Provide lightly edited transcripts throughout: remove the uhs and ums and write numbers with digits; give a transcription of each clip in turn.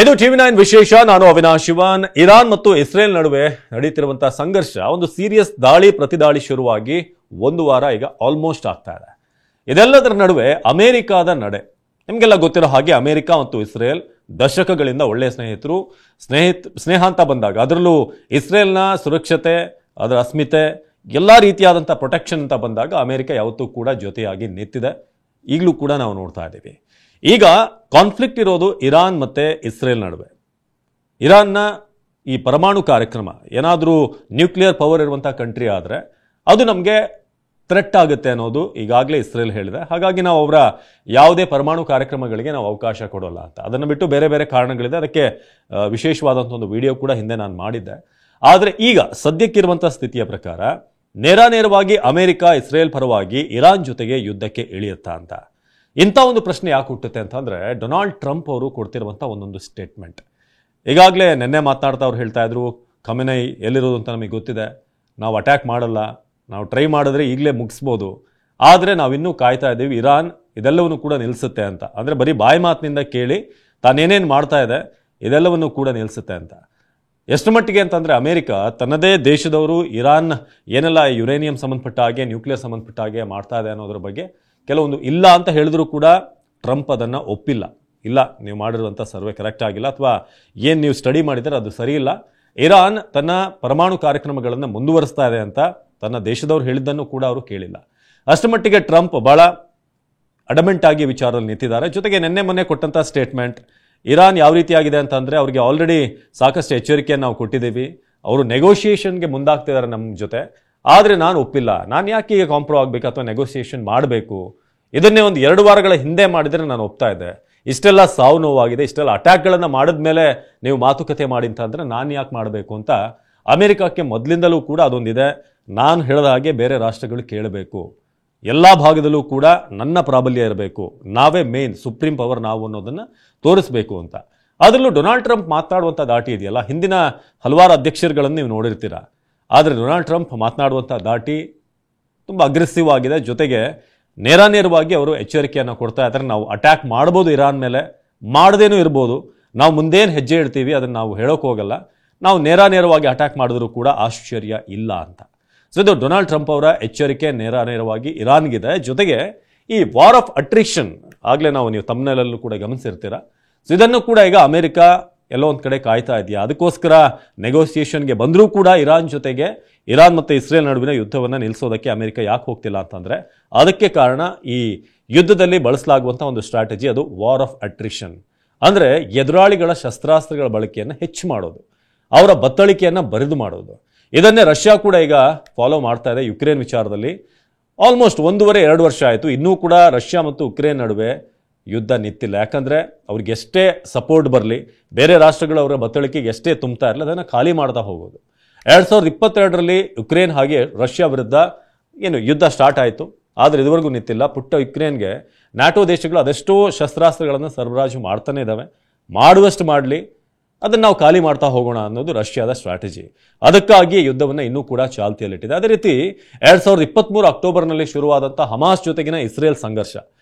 ಇದು ಟಿವಿ9 ವಿಶೇಷ. ನಾನು ಅವಿನಾಶ್ ಶಿವನ್. ಇರಾನ್ ಮತ್ತು ಇಸ್ರೇಲ್ ನಡುವೆ ನಡೆಯುತ್ತಿರುವಂತಹ ಸಂಘರ್ಷ ಒಂದು ಸೀರಿಯಸ್ ದಾಳಿ ಪ್ರತಿದಾಳಿ ಶುರುವಾಗಿ ಒಂದು ವಾರ ಈಗ ಆಲ್ಮೋಸ್ಟ್ ಆಗ್ತಾ ಇದೆ. ಇದೆಲ್ಲದರ ನಡುವೆ ಅಮೆರಿಕಾದ ನಡೆ ನಿಮಗೆಲ್ಲ ಗೊತ್ತಿರೋ ಹಾಗೆ ಅಮೆರಿಕ ಮತ್ತು ಇಸ್ರೇಲ್ ದಶಕಗಳಿಂದ ಒಳ್ಳೆಯ ಸ್ನೇಹ ಅಂತ ಬಂದಾಗ ಅದರಲ್ಲೂ ಇಸ್ರೇಲ್ನ ಸುರಕ್ಷತೆ, ಅದರ ಅಸ್ಮಿತೆ, ಎಲ್ಲ ರೀತಿಯಾದಂಥ ಪ್ರೊಟೆಕ್ಷನ್ ಅಂತ ಬಂದಾಗ ಅಮೆರಿಕ ಯಾವತ್ತೂ ಕೂಡ ಜೊತೆಯಾಗಿ ನಿಂತಿದೆ. ಈಗಲೂ ಕೂಡ ನಾವು ನೋಡ್ತಾ ಇದ್ದೀವಿ. ಈಗ ಕಾನ್ಫ್ಲಿಕ್ಟ್ ಇರೋದು ಇರಾನ್ ಮತ್ತೆ ಇಸ್ರೇಲ್ ನಡುವೆ. ಇರಾನ್ನ ಈ ಪರಮಾಣು ಕಾರ್ಯಕ್ರಮ ಏನಾದರೂ ನ್ಯೂಕ್ಲಿಯರ್ ಪವರ್ ಇರುವಂಥ ಕಂಟ್ರಿ ಆದರೆ ಅದು ನಮಗೆ ಥ್ರೆಟ್ ಆಗುತ್ತೆ ಅನ್ನೋದು ಈಗಾಗಲೇ ಇಸ್ರೇಲ್ ಹೇಳಿದೆ. ಹಾಗಾಗಿ ನಾವು ಅವರ ಯಾವುದೇ ಪರಮಾಣು ಕಾರ್ಯಕ್ರಮಗಳಿಗೆ ನಾವು ಅವಕಾಶ ಕೊಡೋಲ್ಲ ಅಂತ. ಅದನ್ನು ಬಿಟ್ಟು ಬೇರೆ ಬೇರೆ ಕಾರಣಗಳಿದೆ. ಅದಕ್ಕೆ ವಿಶೇಷವಾದಂಥ ಒಂದು ವಿಡಿಯೋ ಕೂಡ ಹಿಂದೆ ನಾನು ಮಾಡಿದ್ದೆ. ಆದರೆ ಈಗ ಸದ್ಯಕ್ಕಿರುವಂಥ ಸ್ಥಿತಿಯ ಪ್ರಕಾರ ನೇರವಾಗಿ ಅಮೆರಿಕ ಇಸ್ರೇಲ್ ಪರವಾಗಿ ಇರಾನ್ ಜೊತೆಗೆ ಯುದ್ಧಕ್ಕೆ ಇಳಿಯುತ್ತಾ ಅಂತ ಇಂಥ ಒಂದು ಪ್ರಶ್ನೆ ಯಾಕೆ ಹುಟ್ಟುತ್ತೆ ಅಂತಂದರೆ ಡೊನಾಲ್ಡ್ ಟ್ರಂಪ್ ಅವರು ಕೊಡ್ತಿರುವಂಥ ಒಂದೊಂದು ಸ್ಟೇಟ್ಮೆಂಟ್. ಈಗಾಗಲೇ ನಿನ್ನೆ ಮಾತನಾಡ್ತಾ ಅವ್ರು ಹೇಳ್ತಾ ಇದ್ರು, ಖಮೆನೈ ಎಲ್ಲಿರೋದು ಅಂತ ನಮಗೆ ಗೊತ್ತಿದೆ, ನಾವು ಅಟ್ಯಾಕ್ ಮಾಡಲ್ಲ, ನಾವು ಟ್ರೈ ಮಾಡಿದ್ರೆ ಈಗಲೇ ಮುಗಿಸ್ಬೋದು, ಆದರೆ ನಾವಿನ್ನೂ ಕಾಯ್ತಾ ಇದ್ದೀವಿ, ಇರಾನ್ ಇದೆಲ್ಲವನ್ನು ಕೂಡ ನಿಲ್ಲಿಸುತ್ತೆ ಅಂತ. ಅಂದರೆ ಬರೀ ಬಾಯಿ ಮಾತಿನಿಂದ ಕೇಳಿ ತಾನೇನೇನು ಮಾಡ್ತಾ ಇದೆ ಇದೆಲ್ಲವನ್ನು ಕೂಡ ನಿಲ್ಲಿಸುತ್ತೆ ಅಂತ. ಎಷ್ಟು ಮಟ್ಟಿಗೆ ಅಂತಂದರೆ ಅಮೆರಿಕ ತನ್ನದೇ ದೇಶದವರು ಇರಾನ್ ಏನೆಲ್ಲ ಯುರೇನಿಯಂ ಸಂಬಂಧಪಟ್ಟ ಹಾಗೆ ನ್ಯೂಕ್ಲಿಯರ್ ಸಂಬಂಧಪಟ್ಟ ಹಾಗೆ ಮಾಡ್ತಾ ಇದೆ ಅನ್ನೋದ್ರ ಬಗ್ಗೆ ಕೆಲವೊಂದು ಇಲ್ಲ ಅಂತ ಹೇಳಿದ್ರು ಕೂಡ ಟ್ರಂಪ್ ಅದನ್ನು ಒಪ್ಪಿಲ್ಲ. ಇಲ್ಲ, ನೀವು ಮಾಡಿರುವಂಥ ಸರ್ವೆ ಕರೆಕ್ಟ್ ಆಗಿಲ್ಲ, ಅಥವಾ ಏನು ನೀವು ಸ್ಟಡಿ ಮಾಡಿದರೆ ಅದು ಸರಿ ಇಲ್ಲ, ಇರಾನ್ ತನ್ನ ಪರಮಾಣು ಕಾರ್ಯಕ್ರಮಗಳನ್ನು ಮುಂದುವರಿಸ್ತಾ ಇದೆ ಅಂತ ತನ್ನ ದೇಶದವ್ರು ಹೇಳಿದ್ದನ್ನು ಕೂಡ ಅವರು ಕೇಳಿಲ್ಲ. ಅಷ್ಟು ಮಟ್ಟಿಗೆ ಟ್ರಂಪ್ ಭಾಳ ಅಡಮೆಂಟ್ ಆಗಿ ವಿಚಾರದಲ್ಲಿ ನಿಂತಿದ್ದಾರೆ. ಜೊತೆಗೆ ನಿನ್ನೆ ಮೊನ್ನೆ ಕೊಟ್ಟಂಥ ಸ್ಟೇಟ್ಮೆಂಟ್ ಇರಾನ್ ಯಾವ ರೀತಿಯಾಗಿದೆ ಅಂತಂದರೆ ಅವರಿಗೆ ಆಲ್ರೆಡಿ ಸಾಕಷ್ಟು ಎಚ್ಚರಿಕೆಯನ್ನು ನಾವು ಕೊಟ್ಟಿದ್ದೀವಿ, ಅವರು ನೆಗೋಷಿಯೇಷನ್ಗೆ ಮುಂದಾಗ್ತಿದ್ದಾರೆ ನಮ್ಮ ಜೊತೆ, ಆದರೆ ನಾನು ಒಪ್ಪಿಲ್ಲ, ನಾನು ಯಾಕೆ ಈಗ ಕಾಂಪ್ರೋ ಆಗಬೇಕು ಅಥವಾ ನೆಗೋಸಿಯೇಷನ್ ಮಾಡಬೇಕು, ಇದನ್ನೇ ಒಂದು 2 ವಾರಗಳ ಹಿಂದೆ ಮಾಡಿದರೆ ನಾನು ಒಪ್ತಾ ಇದ್ದೆ, ಇಷ್ಟೆಲ್ಲ ಸಾವು ನೋವಾಗಿದೆ, ಇಷ್ಟೆಲ್ಲ ಅಟ್ಯಾಕ್ಗಳನ್ನು ಮಾಡಿದ ಮೇಲೆ ನೀವು ಮಾತುಕತೆ ಮಾಡಿ ಅಂತಂದರೆ ನಾನು ಯಾಕೆ ಮಾಡಬೇಕು ಅಂತ ಅಮೆರಿಕಕ್ಕೆ ಮೊದಲಿಂದಲೂ ಕೂಡ ಅದೊಂದಿದೆ. ನಾನು ಹೇಳಿದ ಹಾಗೆ ಬೇರೆ ರಾಷ್ಟ್ರಗಳು ಕೇಳಬೇಕು, ಎಲ್ಲ ಭಾಗದಲ್ಲೂ ಕೂಡ ನನ್ನ ಪ್ರಾಬಲ್ಯ ಇರಬೇಕು, ನಾವೇ ಮೇನ್ ಸುಪ್ರೀಂ ಪವರ್ ನಾವು ಅನ್ನೋದನ್ನು ತೋರಿಸ್ಬೇಕು ಅಂತ. ಅದರಲ್ಲೂ ಡೊನಾಲ್ಡ್ ಟ್ರಂಪ್ ಮಾತನಾಡುವಂಥ ದಾಟಿ ಇದೆಯಲ್ಲ, ಹಿಂದಿನ ಹಲವಾರು ಅಧ್ಯಕ್ಷರುಗಳನ್ನು ನೀವು ನೋಡಿರ್ತೀರ, ಆದರೆ ಡೊನಾಲ್ಡ್ ಟ್ರಂಪ್ ಮಾತನಾಡುವಂಥ ದಾಟಿ ತುಂಬ ಅಗ್ರೆಸಿವ್ ಆಗಿದೆ. ಜೊತೆಗೆ ನೇರವಾಗಿ ಅವರು ಎಚ್ಚರಿಕೆಯನ್ನು ಕೊಡ್ತಾ ಇದ್ದಾರೆ, ನಾವು ಅಟ್ಯಾಕ್ ಮಾಡ್ಬೋದು ಇರಾನ್ ಮೇಲೆ, ಮಾಡದೇನೂ ಇರ್ಬೋದು, ನಾವು ಮುಂದೇನು ಹೆಜ್ಜೆ ಇಡ್ತೀವಿ ಅದನ್ನು ನಾವು ಹೇಳೋಕೆ ಹೋಗಲ್ಲ, ನಾವು ನೇರವಾಗಿ ಅಟ್ಯಾಕ್ ಮಾಡಿದ್ರೂ ಕೂಡ ಆಶ್ಚರ್ಯ ಇಲ್ಲ ಅಂತ. ಸೊ ಇದು ಡೊನಾಲ್ಡ್ ಟ್ರಂಪ್ ಅವರ ಎಚ್ಚರಿಕೆ ನೇರವಾಗಿ ಇರಾನ್ಗಿದೆ. ಜೊತೆಗೆ ಈ ವಾರ್ ಆಫ್ ಅಟ್ರಿಷನ್ ಆಗಲೇ ನೀವು ತಮ್ಮನೆಲ್ಲೂ ಕೂಡ ಗಮನಿಸಿರ್ತೀರ. ಸೊ ಇದನ್ನು ಕೂಡ ಈಗ ಅಮೆರಿಕ ಎಲ್ಲೋ ಒಂದು ಕಡೆ ಕಾಯ್ತಾ ಇದೆಯಾ, ಅದಕ್ಕೋಸ್ಕರ ನೆಗೋಸಿಯೇಷನ್ಗೆ ಬಂದರೂ ಕೂಡ ಇರಾನ್ ಜೊತೆಗೆ ಇರಾನ್ ಮತ್ತು ಇಸ್ರೇಲ್ ನಡುವಿನ ಯುದ್ಧವನ್ನು ನಿಲ್ಲಿಸೋದಕ್ಕೆ ಅಮೆರಿಕ ಯಾಕೆ ಹೋಗ್ತಿಲ್ಲ ಅಂತಂದರೆ ಅದಕ್ಕೆ ಕಾರಣ ಈ ಯುದ್ಧದಲ್ಲಿ ಬಳಸಲಾಗುವಂಥ ಒಂದು ಸ್ಟ್ರಾಟಜಿ, ಅದು ವಾರ್ ಆಫ್ ಅಟ್ರಿಷನ್. ಅಂದರೆ ಎದುರಾಳಿಗಳ ಶಸ್ತ್ರಾಸ್ತ್ರಗಳ ಬಳಕೆಯನ್ನು ಹೆಚ್ಚು ಮಾಡೋದು, ಅವರ ಬತ್ತಳಿಕೆಯನ್ನು ಬರಿದು ಮಾಡೋದು. ಇದನ್ನೇ ರಷ್ಯಾ ಕೂಡ ಈಗ ಫಾಲೋ ಮಾಡ್ತಾ ಇದೆ ಯುಕ್ರೇನ್ ವಿಚಾರದಲ್ಲಿ. ಆಲ್ಮೋಸ್ಟ್ 1.5-2 ವರ್ಷ ಆಯಿತು, ಇನ್ನೂ ಕೂಡ ರಷ್ಯಾ ಮತ್ತು ಉಕ್ರೇನ್ ನಡುವೆ ಯುದ್ಧ ನಿಂತಿಲ್ಲ. ಯಾಕಂದರೆ ಅವ್ರಿಗೆ ಎಷ್ಟೇ ಸಪೋರ್ಟ್ ಬರಲಿ, ಬೇರೆ ರಾಷ್ಟ್ರಗಳು ಅವರ ಬತ್ತಳಿಕೆಗೆ ಎಷ್ಟೇ ತುಂಬ್ತಾ ಇರಲಿ, ಅದನ್ನು ಖಾಲಿ ಮಾಡ್ತಾ ಹೋಗೋದು. 2022ರಲ್ಲಿ ಯುಕ್ರೇನ್ ಹಾಗೆ ರಷ್ಯಾ ವಿರುದ್ಧ ಯುದ್ಧ ಸ್ಟಾರ್ಟ್ ಆಯಿತು, ಆದರೆ ಇದುವರೆಗೂ ನಿಂತಿಲ್ಲ. ಪುಟ್ಟ ಯುಕ್ರೇನ್ಗೆ ನ್ಯಾಟೋ ದೇಶಗಳು ಅದೆಷ್ಟೋ ಶಸ್ತ್ರಾಸ್ತ್ರಗಳನ್ನು ಸರಬರಾಜು ಮಾಡ್ತಾನೆ ಇದ್ದಾವೆ, ಮಾಡುವಷ್ಟು ಮಾಡಲಿ, ಅದನ್ನು ನಾವು ಖಾಲಿ ಮಾಡ್ತಾ ಹೋಗೋಣ ಅನ್ನೋದು ರಷ್ಯಾದ ಸ್ಟ್ರಾಟಜಿ. ಅದಕ್ಕಾಗಿ ಯುದ್ಧವನ್ನು ಇನ್ನೂ ಕೂಡ ಚಾಲ್ತಿಯಲ್ಲಿಟ್ಟಿದೆ. ಅದೇ ರೀತಿ 2023 ಅಕ್ಟೋಬರ್ನಲ್ಲಿ ಶುರುವಾದಂಥ ಹಮಾಸ್ ಜೊತೆಗಿನ ಇಸ್ರೇಲ್ ಸಂಘರ್ಷ,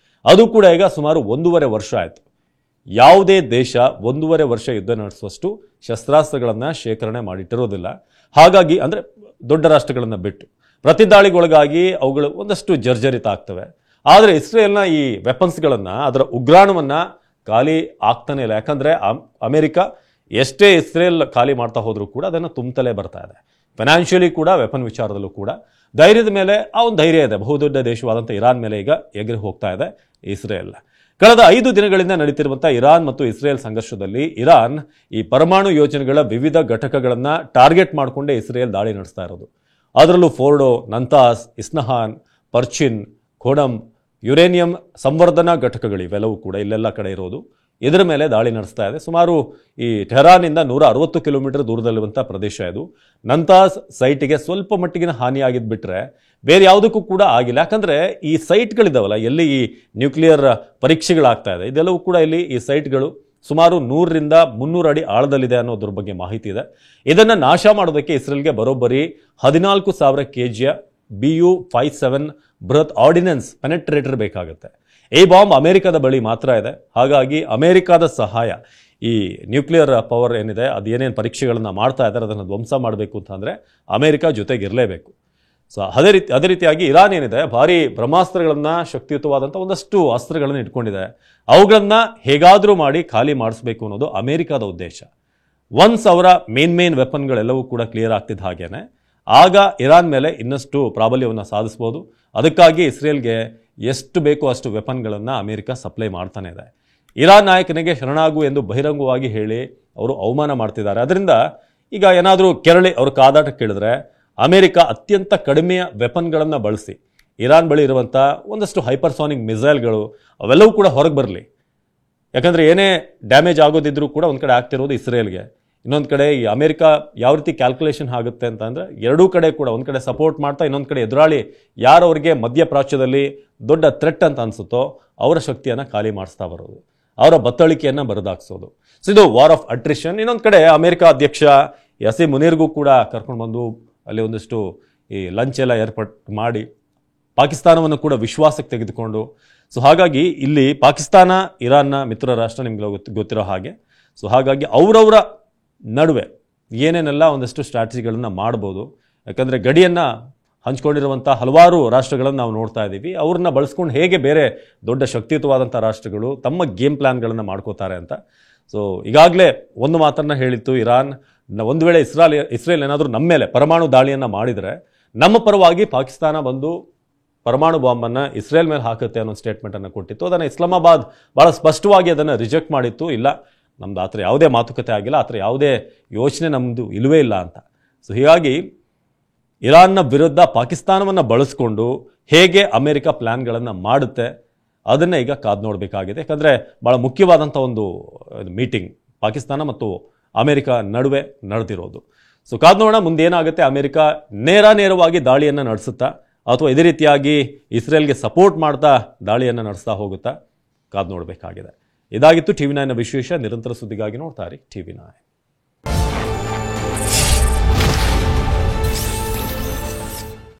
ಅದು ಕೂಡ ಈಗ ಸುಮಾರು 1.5 ವರ್ಷ ಆಯಿತು. ಯಾವುದೇ ದೇಶ 1.5 ವರ್ಷ ಯುದ್ಧ ನಡೆಸುವಷ್ಟು ಶಸ್ತ್ರಾಸ್ತ್ರಗಳನ್ನು ಶೇಖರಣೆ ಮಾಡಿಟ್ಟಿರೋದಿಲ್ಲ. ಹಾಗಾಗಿ ಅಂದರೆ ದೊಡ್ಡ ರಾಷ್ಟ್ರಗಳನ್ನು ಬಿಟ್ಟು ಪ್ರತಿದಾಳಿಗೊಳಗಾಗಿ ಅವುಗಳು ಒಂದಷ್ಟು ಜರ್ಜರಿತ ಆಗ್ತವೆ. ಆದರೆ ಇಸ್ರೇಲ್ನ ಈ ವೆಪನ್ಸ್ಗಳನ್ನು, ಅದರ ಉಗ್ರಾಣವನ್ನು ಖಾಲಿ ಆಗ್ತಾನೆ ಇಲ್ಲ. ಯಾಕಂದರೆ ಅಮೆರಿಕ ಎಷ್ಟೇ ಇಸ್ರೇಲ್ ಖಾಲಿ ಮಾಡ್ತಾ ಹೋದರೂ ಕೂಡ ಅದನ್ನು ತುಂಬತಲೇ ಬರ್ತಾ ಇದೆ. ಫೈನಾನ್ಷಿಯಲಿ ಕೂಡ, ವೆಪನ್ ವಿಚಾರದಲ್ಲೂ ಕೂಡ ಧೈರ್ಯದ ಮೇಲೆ ಆ ಒಂದು ಧೈರ್ಯ ಇದೆ. ಬಹುದೊಡ್ಡ ದೇಶವಾದಂಥ ಇರಾನ್ ಮೇಲೆ ಈಗ ಎಗರಿ ಹೋಗ್ತಾ ಇದೆ ಇಸ್ರೇಲ್. ಕಳೆದ 5 ದಿನಗಳಿಂದ ನಡೀತಿರುವಂಥ ಇರಾನ್ ಮತ್ತು ಇಸ್ರೇಲ್ ಸಂಘರ್ಷದಲ್ಲಿ ಇರಾನ್ ಈ ಪರಮಾಣು ಯೋಜನೆಗಳ ವಿವಿಧ ಘಟಕಗಳನ್ನು ಟಾರ್ಗೆಟ್ ಮಾಡಿಕೊಂಡೇ ಇಸ್ರೇಲ್ ದಾಳಿ ನಡೆಸ್ತಾ ಇರೋದು. ಅದರಲ್ಲೂ ಫೋರ್ಡೋ, ನಂತಾಸ್, ಇಸ್ನಹಾನ್, ಪರ್ಚಿನ್, ಖೋಡಮ್, ಯುರೇನಿಯಂ ಸಂವರ್ಧನಾ ಘಟಕಗಳು ಇವೆಲ್ಲವೂ ಕೂಡ ಇಲ್ಲೆಲ್ಲ ಕಡೆ ಇರೋದು. ಇದರ ಮೇಲೆ ದಾಳಿ ನಡೆಸ್ತಾ ಇದೆ. ಸುಮಾರು ಈ ಟೆಹರಾನ್ನಿಂದ 160 ಕಿಲೋಮೀಟರ್ ದೂರದಲ್ಲಿರುವಂಥ ಪ್ರದೇಶ ಇದು. ನಂತಾಸ್ ಸೈಟಿಗೆ ಸ್ವಲ್ಪ ಮಟ್ಟಿಗಿನ ಹಾನಿಯಾಗಿದ್ದು ಬಿಟ್ಟರೆ ಬೇರೆ ಯಾವುದಕ್ಕೂ ಕೂಡ ಆಗಿಲ್ಲ. ಯಾಕಂದರೆ ಈ ಸೈಟ್ಗಳಿದ್ದಾವಲ್ಲ, ಎಲ್ಲಿ ಈ ನ್ಯೂಕ್ಲಿಯರ್ ಪರೀಕ್ಷೆಗಳಾಗ್ತಾ ಇದೆ, ಇದೆಲ್ಲವೂ ಕೂಡ ಇಲ್ಲಿ ಈ ಸೈಟ್ಗಳು ಸುಮಾರು 100ರಿಂದ 300 ಅಡಿ ಆಳದಲ್ಲಿದೆ ಅನ್ನೋದ್ರ ಬಗ್ಗೆ ಮಾಹಿತಿ ಇದೆ. ಇದನ್ನು ನಾಶ ಮಾಡೋದಕ್ಕೆ ಇಸ್ರೇಲ್ಗೆ ಬರೋಬ್ಬರಿ 14,000 kg BU-57 ಬೃಹತ್ ಆರ್ಡಿನೆನ್ಸ್ ಪೆನೆಟ್ರೇಟರ್ ಬೇಕಾಗುತ್ತೆ. ಈ ಬಾಂಬ್ ಅಮೆರಿಕದ ಬಳಿ ಮಾತ್ರ ಇದೆ. ಹಾಗಾಗಿ ಅಮೆರಿಕದ ಸಹಾಯ ಈ ನ್ಯೂಕ್ಲಿಯರ್ ಪವರ್ ಏನಿದೆ ಅದು ಏನೇನು ಪರೀಕ್ಷೆಗಳನ್ನು ಮಾಡ್ತಾ ಇದ್ದಾರೆ ಅದನ್ನು ಧ್ವಂಸ ಮಾಡಬೇಕು ಅಂತಂದರೆ ಅಮೆರಿಕ ಜೊತೆಗಿರಲೇಬೇಕು. ಸೊ ಅದೇ ರೀತಿಯಾಗಿ ಇರಾನ್ ಏನಿದೆ ಭಾರಿ ಬ್ರಹ್ಮಾಸ್ತ್ರಗಳನ್ನು, ಶಕ್ತಿಯುತವಾದಂಥ ಒಂದಷ್ಟು ಅಸ್ತ್ರಗಳನ್ನು ಇಟ್ಕೊಂಡಿದೆ. ಅವುಗಳನ್ನು ಹೇಗಾದರೂ ಮಾಡಿ ಖಾಲಿ ಮಾಡಿಸ್ಬೇಕು ಅನ್ನೋದು ಅಮೆರಿಕದ ಉದ್ದೇಶ. ಒನ್ಸ್ ಅವರ ಮೇನ್ ವೆಪನ್ಗಳೆಲ್ಲವೂ ಕೂಡ ಕ್ಲಿಯರ್ ಆಗ್ತಿದ್ದ ಹಾಗೇನೆ ಆಗ ಇರಾನ್ ಮೇಲೆ ಇನ್ನಷ್ಟು ಪ್ರಾಬಲ್ಯವನ್ನು ಸಾಧಿಸ್ಬೋದು. ಅದಕ್ಕಾಗಿ ಇಸ್ರೇಲ್ಗೆ ಎಷ್ಟು ಬೇಕೋ ಅಷ್ಟು ವೆಪನ್ಗಳನ್ನು ಅಮೆರಿಕ ಸಪ್ಲೈ ಮಾಡ್ತಾನೆ ಇದೆ. ಇರಾನ್ ನಾಯಕನಿಗೆ ಶರಣಾಗು ಎಂದು ಬಹಿರಂಗವಾಗಿ ಹೇಳಿ ಅವರು ಅವಮಾನ ಮಾಡ್ತಿದ್ದಾರೆ. ಅದರಿಂದ ಈಗ ಏನಾದರೂ ಕೆರಳಿ ಅವರು ಕಾದಾಟ ಕೇಳಿದ್ರೆ ಅಮೆರಿಕ ಅತ್ಯಂತ ಕಡಿಮೆಯ ವೆಪನ್ಗಳನ್ನು ಬಳಸಿ ಇರಾನ್ ಬಳಿ ಇರುವಂಥ ಒಂದಷ್ಟು ಹೈಪರ್ಸಾನಿಕ್ ಮಿಸೈಲ್ಗಳು ಅವೆಲ್ಲವೂ ಕೂಡ ಹೊರಗೆ ಬರಲಿ. ಯಾಕಂದರೆ ಏನೇ ಡ್ಯಾಮೇಜ್ ಆಗೋದಿದ್ರೂ ಕೂಡ ಒಂದು ಕಡೆ ಆಗ್ತಿರೋದು ಇಸ್ರೇಲ್ಗೆ, ಇನ್ನೊಂದು ಕಡೆ ಈ ಅಮೆರಿಕ ಯಾವ ರೀತಿ ಕ್ಯಾಲ್ಕುಲೇಷನ್ ಆಗುತ್ತೆ ಅಂತಂದರೆ ಎರಡೂ ಕಡೆ ಕೂಡ ಒಂದು ಕಡೆ ಸಪೋರ್ಟ್ ಮಾಡ್ತಾ ಇನ್ನೊಂದು ಕಡೆ ಎದುರಾಳಿ ಯಾರು ಅವರಿಗೆ ಮಧ್ಯಪ್ರಾಚ್ಯದಲ್ಲಿ ದೊಡ್ಡ ಥ್ರೆಟ್ ಅಂತ ಅನಿಸುತ್ತೋ ಅವರ ಶಕ್ತಿಯನ್ನು ಖಾಲಿ ಮಾಡಿಸ್ತಾ ಬರೋದು, ಅವರ ಬತ್ತಳಿಕೆಯನ್ನು ಬರೆದಾಕ್ಸೋದು. ಸೊ ಇದು ವಾರ್ ಆಫ್ ಅಟ್ರಿಷನ್. ಇನ್ನೊಂದು ಕಡೆ ಅಮೆರಿಕ ಅಧ್ಯಕ್ಷ ಯಸೀಮ್ ಮುನೀರ್ಗೂ ಕೂಡ ಕರ್ಕೊಂಡು ಬಂದು ಅಲ್ಲಿ ಒಂದಿಷ್ಟು ಈ ಲಂಚ್ ಎಲ್ಲ ಏರ್ಪಾಟ್ ಮಾಡಿ ಪಾಕಿಸ್ತಾನವನ್ನು ಕೂಡ ವಿಶ್ವಾಸಕ್ಕೆ ತೆಗೆದುಕೊಂಡು, ಸೊ ಹಾಗಾಗಿ ಇಲ್ಲಿ ಪಾಕಿಸ್ತಾನ ಇರಾನ್ನ ಮಿತ್ರ ರಾಷ್ಟ್ರ ನಿಮ್ಗೆ ಗೊತ್ತಿರೋ ಹಾಗೆ. ಸೊ ಹಾಗಾಗಿ ಅವರವರ ನಡುವೆ ಏನೇನೆಲ್ಲ ಒಂದಷ್ಟು ಸ್ಟ್ರಾಟಜಿಗಳನ್ನು ಮಾಡ್ಬೋದು. ಯಾಕಂದರೆ ಗಡಿಯನ್ನು ಹಂಚ್ಕೊಂಡಿರುವಂಥ ಹಲವಾರು ರಾಷ್ಟ್ರಗಳನ್ನು ನಾವು ನೋಡ್ತಾ ಇದ್ದೀವಿ. ಅವ್ರನ್ನ ಬಳಸ್ಕೊಂಡು ಹೇಗೆ ಬೇರೆ ದೊಡ್ಡ ಶಕ್ತಿಯುತವಾದಂಥ ರಾಷ್ಟ್ರಗಳು ತಮ್ಮ ಗೇಮ್ ಪ್ಲ್ಯಾನ್ಗಳನ್ನು ಮಾಡ್ಕೋತಾರೆ ಅಂತ. ಸೊ ಈಗಾಗಲೇ ಒಂದು ಮಾತನ್ನು ಹೇಳಿತ್ತು ಇರಾನ್, ಒಂದು ವೇಳೆ ಇಸ್ರೇಲ್ ಏನಾದರೂ ನಮ್ಮ ಮೇಲೆ ಪರಮಾಣು ದಾಳಿಯನ್ನು ಮಾಡಿದರೆ ನಮ್ಮ ಪರವಾಗಿ ಪಾಕಿಸ್ತಾನ ಬಂದು ಪರಮಾಣು ಬಾಂಬನ್ನು ಇಸ್ರೇಲ್ ಮೇಲೆ ಹಾಕುತ್ತೆ ಅನ್ನೋ ಸ್ಟೇಟ್ಮೆಂಟನ್ನು ಕೊಟ್ಟಿತ್ತು. ಅದನ್ನು ಇಸ್ಲಾಮಾಬಾದ್ ಭಾಳ ಸ್ಪಷ್ಟವಾಗಿ ಅದನ್ನು ರಿಜೆಕ್ಟ್ ಮಾಡಿತ್ತು. ಇಲ್ಲ, ನಮ್ದು ಆ ಥರ ಯಾವುದೇ ಮಾತುಕತೆ ಆಗಿಲ್ಲ, ಆ ಥರ ಯಾವುದೇ ಯೋಚನೆ ನಮ್ಮದು ಇಲ್ಲವೇ ಇಲ್ಲ ಅಂತ. ಸೊ ಹೀಗಾಗಿ ಇರಾನ್ನ ವಿರುದ್ಧ ಪಾಕಿಸ್ತಾನವನ್ನು ಬಳಸ್ಕೊಂಡು ಹೇಗೆ ಅಮೆರಿಕ ಪ್ಲ್ಯಾನ್ಗಳನ್ನು ಮಾಡುತ್ತೆ ಅದನ್ನೇ ಈಗ ಕಾದು ನೋಡಬೇಕಾಗಿದೆ. ಯಾಕಂದರೆ ಭಾಳ ಮುಖ್ಯವಾದಂಥ ಒಂದು ಮೀಟಿಂಗ್ ಪಾಕಿಸ್ತಾನ ಮತ್ತು ಅಮೆರಿಕ ನಡುವೆ ನಡೆದಿರೋದು. ಸೊ ಕಾದು ನೋಡೋಣ ಮುಂದೇನಾಗುತ್ತೆ. ಅಮೆರಿಕ ನೇರವಾಗಿ ದಾಳಿಯನ್ನು ನಡೆಸುತ್ತಾ ಅಥವಾ ಇದೇ ರೀತಿಯಾಗಿ ಇಸ್ರೇಲ್ಗೆ ಸಪೋರ್ಟ್ ಮಾಡ್ತಾ ದಾಳಿಯನ್ನು ನಡೆಸ್ತಾ ಹೋಗುತ್ತಾ ಕಾದು ನೋಡಬೇಕಾಗಿದೆ. ಇದಾಗಿತ್ತು TV9 ವಿಶೇಷ. ನಿರಂತರ ಸುದ್ದಿಗಾಗಿ ನೋಡ್ತಾ ಇರಿ TV9.